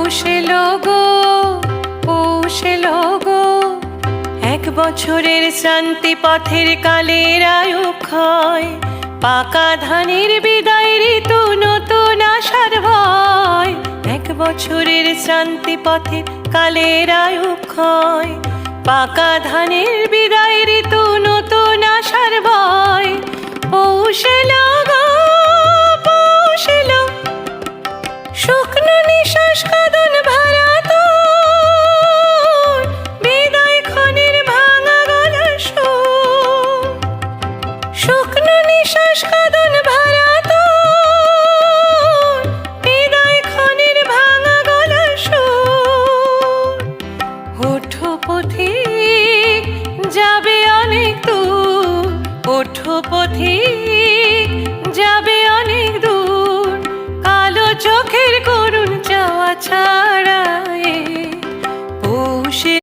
পৌষ এলো গো, পৌষ এলো গো, এক বছরের শান্তি পথের কালের আয়ু ক্ষয়, পাকা ধানের বিদায় ঋতু নতুন আশার ভয়। এক বছরের শান্তি পথের কালের আয়ু ক্ষয়, পাকা ধানের বিদায় ঋতু নতুন আশার ভয়। পৌষ এলো গো, পৌষ এলো, শুকনো নিঃশ্বাস